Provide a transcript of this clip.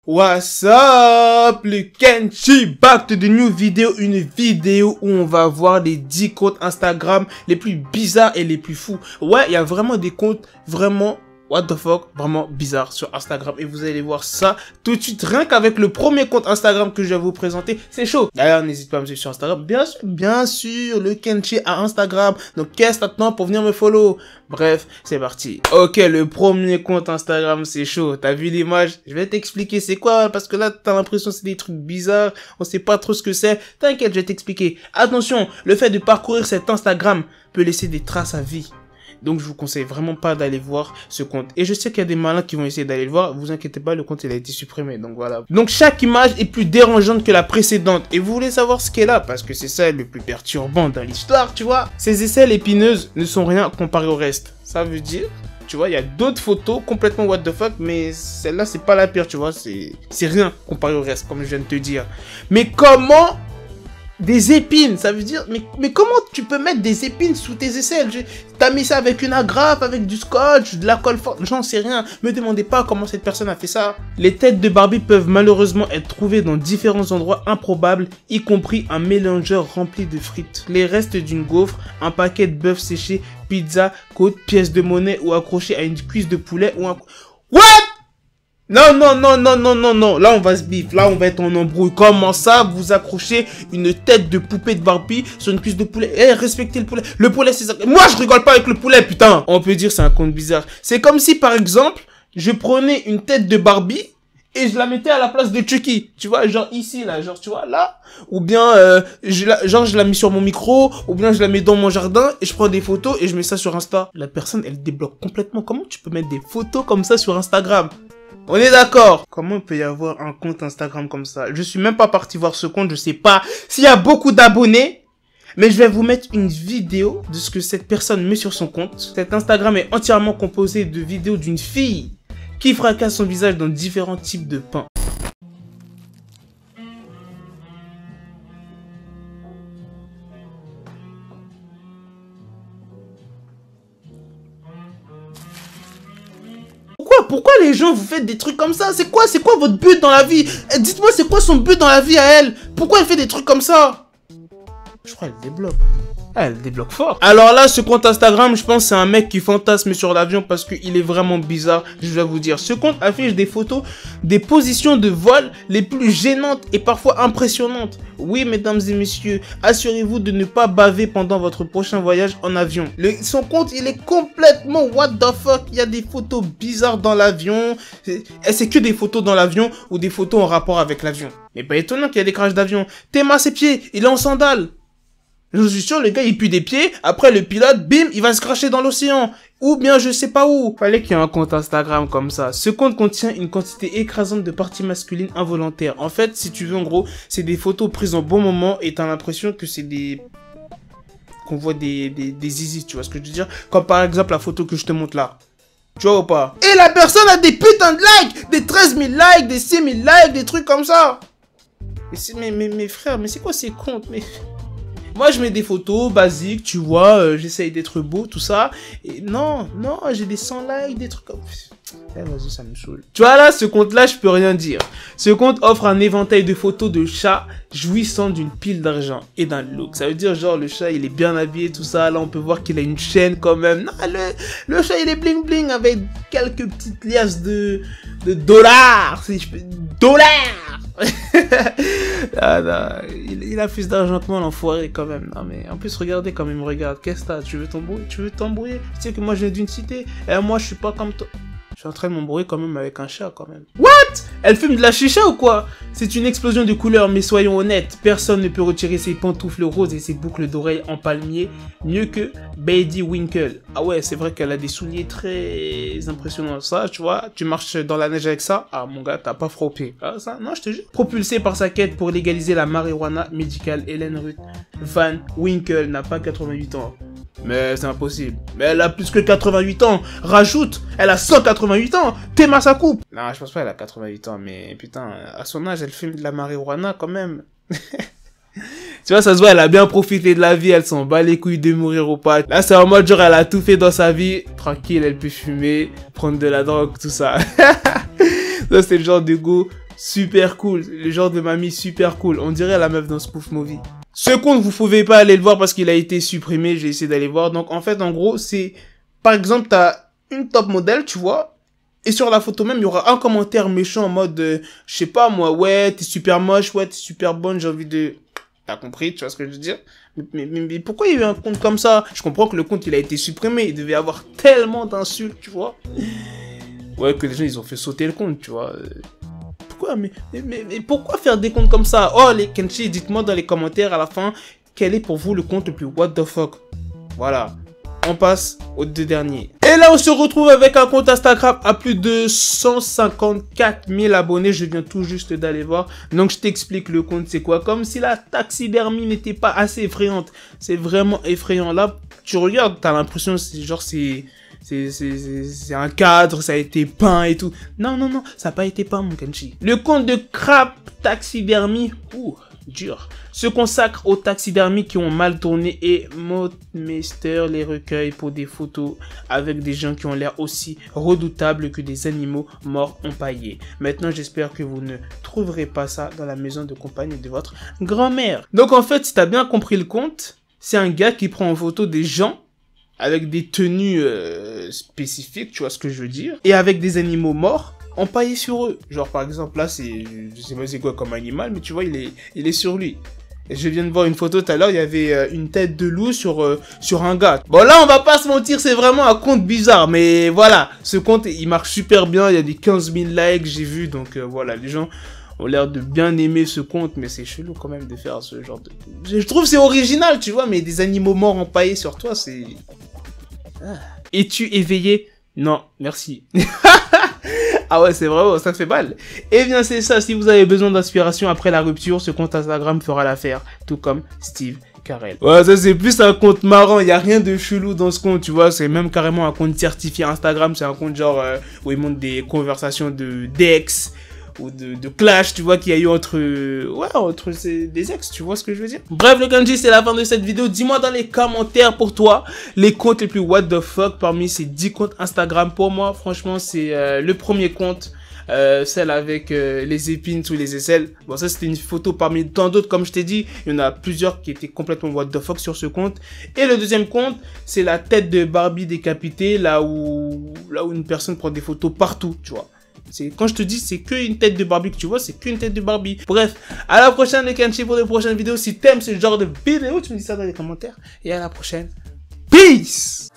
What's up, le Kenshi back to the new video, une vidéo où on va voir les 10 comptes Instagram les plus bizarres et les plus fous. Ouais, il y a vraiment des comptes vraiment what the fuck, vraiment bizarres sur Instagram et vous allez voir ça tout de suite rien qu'avec le premier compte Instagram que je vais vous présenter, c'est chaud. D'ailleurs, n'hésite pas à me suivre sur Instagram, bien sûr, le Kenshi a Instagram, donc qu'est-ce que t'attends pour venir me follow? Bref, c'est parti. Ok, le premier compte Instagram, c'est chaud. T'as vu l'image? Je vais t'expliquer c'est quoi, parce que là, t'as l'impression que c'est des trucs bizarres, on sait pas trop ce que c'est. T'inquiète, je vais t'expliquer. Attention, le fait de parcourir cet Instagram peut laisser des traces à vie. Donc, je vous conseille vraiment pas d'aller voir ce compte. Et je sais qu'il y a des malins qui vont essayer d'aller le voir. Vous inquiétez pas, le compte, il a été supprimé. Donc, voilà. Donc, chaque image est plus dérangeante que la précédente. Et vous voulez savoir ce qu'est là, parce que c'est ça le plus perturbant dans l'histoire, tu vois. Ces aisselles épineuses ne sont rien comparé au reste. Ça veut dire, tu vois, il y a d'autres photos complètement what the fuck, mais celle-là, c'est pas la pire, tu vois. C'est rien comparé au reste, comme je viens de te dire. Mais comment... Des épines, ça veut dire... Mais comment tu peux mettre des épines sous tes aisselles? T'as mis ça avec une agrafe, avec du scotch, de la colle forte, j'en sais rien. Me demandez pas comment cette personne a fait ça. Les têtes de Barbie peuvent malheureusement être trouvées dans différents endroits improbables, y compris un mélangeur rempli de frites, les restes d'une gaufre, un paquet de bœuf séché, pizza, côte, pièces de monnaie ou accroché à une cuisse de poulet ou un... What? Non, là on va se bif, là on va être en embrouille. Comment ça, vous accrochez une tête de poupée de Barbie sur une cuisse de poulet? Eh, respectez le poulet c'est ça. Moi je rigole pas avec le poulet, putain. On peut dire c'est un compte bizarre. C'est comme si par exemple, je prenais une tête de Barbie et je la mettais à la place de Chucky. Tu vois, genre ici, là, genre tu vois, là. Ou bien, je la mets sur mon micro, ou bien je la mets dans mon jardin et je prends des photos et je mets ça sur Insta. La personne, elle débloque complètement. Comment tu peux mettre des photos comme ça sur Instagram? On est d'accord. Comment il peut y avoir un compte Instagram comme ça? Je suis même pas parti voir ce compte, je sais pas s'il y a beaucoup d'abonnés. Mais je vais vous mettre une vidéo de ce que cette personne met sur son compte. Cet Instagram est entièrement composé de vidéos d'une fille qui fracasse son visage dans différents types de pain. Pourquoi les gens vous faites des trucs comme ça? C'est quoi votre but dans la vie? Dites-moi c'est quoi son but dans la vie à elle? Pourquoi elle fait des trucs comme ça? Je crois qu'elle débloque. Ah, elle débloque fort. Alors là, ce compte Instagram, je pense c'est un mec qui fantasme sur l'avion parce qu'il est vraiment bizarre. Je vais vous dire, ce compte affiche des photos des positions de vol les plus gênantes et parfois impressionnantes. Oui, mesdames et messieurs, assurez-vous de ne pas baver pendant votre prochain voyage en avion. Son compte, il est complètement what the fuck. Il y a des photos bizarres dans l'avion. Et c'est que des photos dans l'avion ou des photos en rapport avec l'avion. Mais pas étonnant qu'il y a des crashs d'avion. Théma ses pieds, il est en sandales. Je suis sûr, le gars, il pue des pieds. Après, le pilote, bim, il va se cracher dans l'océan. Ou bien, je sais pas où. Fallait qu'il y ait un compte Instagram comme ça. Ce compte contient une quantité écrasante de parties masculines involontaires. En fait, si tu veux, en gros, c'est des photos prises en bon moment et t'as l'impression que c'est des... qu'on voit des zizi, tu vois ce que je veux dire? Comme par exemple la photo que je te montre là. Tu vois ou pas? Et la personne a des putains de likes! Des 13 000 likes, des 6 000 likes, des trucs comme ça. Mais frère, mais c'est quoi ces comptes? Mais... Moi, je mets des photos basiques, tu vois, j'essaye d'être beau, tout ça. Et non, j'ai des 100 likes, des trucs comme... Eh, vas-y, ça me saoule. Tu vois, là, ce compte-là, je peux rien dire. Ce compte offre un éventail de photos de chats jouissant d'une pile d'argent et d'un look. Ça veut dire, genre, le chat, il est bien habillé, tout ça. Là, on peut voir qu'il a une chaîne quand même. Non, le chat, il est bling-bling avec quelques petites liasses de dollars, si je peux... Dollars. Ah, non, il a plus d'argent que moi, l'enfoiré, quand même. Non, mais en plus, regardez comme il me regarde. Qu'est-ce que t'as? Tu veux t'embrouiller? Tu sais que moi, je viens d'une cité. Et moi, je suis pas comme toi. Je suis en train de m'embrouiller quand même avec un chat, quand même. What? Elle fume de la chicha ou quoi? C'est une explosion de couleurs, mais soyons honnêtes. Personne ne peut retirer ses pantoufles roses et ses boucles d'oreilles en palmier mieux que Baby Winkle. Ah ouais, c'est vrai qu'elle a des souliers très impressionnants. Ça, tu vois, tu marches dans la neige avec ça. Ah, mon gars, t'as pas frappé. Ah, ça, non, je te jure. Propulsée par sa quête pour légaliser la marijuana médicale, Helen Ruth Van Winkle n'a pas 88 ans. Mais c'est impossible. Mais elle a plus que 88 ans. Rajoute, elle a 188 ans. Théma sa coupe. Non, je pense pas qu'elle a 88 ans. Mais putain, à son âge, elle fume de la marijuana quand même. Tu vois, ça se voit, elle a bien profité de la vie. Elle s'en bat les couilles de mourir ou pas. Là, c'est en mode genre, elle a tout fait dans sa vie. Tranquille, elle peut fumer, prendre de la drogue, tout ça. Ça, c'est le genre de goût super cool. Le genre de mamie super cool. On dirait la meuf dans Spoof Movie. Ce compte, vous pouvez pas aller le voir parce qu'il a été supprimé. J'ai essayé d'aller voir. Donc, en fait, en gros, c'est... Par exemple, t'as une top modèle, tu vois. Et sur la photo même, il y aura un commentaire méchant en mode... je sais pas, moi, ouais, t'es super moche, ouais, t'es super bonne, j'ai envie de... T'as compris, tu vois ce que je veux dire? Mais pourquoi il y a eu un compte comme ça? Je comprends que le compte, il a été supprimé. Il devait y avoir tellement d'insultes, tu vois. Ouais, que les gens, ils ont fait sauter le compte, tu vois. Pourquoi? Mais pourquoi faire des comptes comme ça? Oh, les Kenshi, dites-moi dans les commentaires à la fin, quel est pour vous le compte le plus what the fuck? Voilà. On passe aux deux derniers. Et là, on se retrouve avec un compte Instagram à plus de 154 000 abonnés. Je viens tout juste d'aller voir. Donc, je t'explique le compte, c'est quoi. Comme si la taxidermie n'était pas assez effrayante. C'est vraiment effrayant. Là, tu regardes, t'as l'impression, c'est genre, c'est un cadre, ça a été peint et tout. Non, non, non, ça n'a pas été peint, mon Kenshi. Le compte de Crap Taxidermie, dur, se consacre aux taxidermies qui ont mal tourné et Motmeister les recueille pour des photos avec des gens qui ont l'air aussi redoutables que des animaux morts empaillés. Maintenant, j'espère que vous ne trouverez pas ça dans la maison de compagnie de votre grand-mère. Donc, en fait, si tu as bien compris le compte, c'est un gars qui prend en photo des gens avec des tenues spécifiques, tu vois ce que je veux dire, et avec des animaux morts empaillés sur eux. Genre par exemple là, c'est, je sais pas c'est quoi comme animal, mais tu vois, il est sur lui. Et je viens de voir une photo tout à l'heure, il y avait une tête de loup sur un gars. Bon là, on va pas se mentir, c'est vraiment un compte bizarre, mais voilà, ce compte il marche super bien, il y a des 15 000 likes, j'ai vu, donc voilà, les gens ont l'air de bien aimer ce compte, mais c'est chelou quand même de faire ce genre de... Je trouve que c'est original, tu vois, mais des animaux morts empaillés sur toi, c'est... Es-tu éveillé? Non, merci. Ah ouais, c'est vraiment, ça fait mal. Eh bien, c'est ça. Si vous avez besoin d'inspiration après la rupture, ce compte Instagram fera l'affaire. Tout comme Steve Carell. Ouais, ça c'est plus un compte marrant. Il n'y a rien de chelou dans ce compte, tu vois. C'est même carrément un compte certifié Instagram. C'est un compte genre où ils montrent des conversations d'ex ou de clash, tu vois, qu'il y a eu entre des ex, tu vois ce que je veux dire. Bref, le Kenshi, c'est la fin de cette vidéo. Dis-moi dans les commentaires pour toi les comptes les plus what the fuck parmi ces 10 comptes Instagram. Pour moi, franchement, c'est le premier compte, celle avec les épines sous les aisselles. Bon, ça c'était une photo parmi tant d'autres, comme je t'ai dit. Il y en a plusieurs qui étaient complètement what the fuck sur ce compte. Et le deuxième compte, c'est la tête de Barbie décapitée, là où une personne prend des photos partout, tu vois. Quand je te dis c'est qu'une tête de Barbie que tu vois, c'est qu'une tête de Barbie. Bref, à la prochaine les Kenshi pour de prochaines vidéos. Si t'aimes ce genre de vidéo, tu me dis ça dans les commentaires. Et à la prochaine. Peace!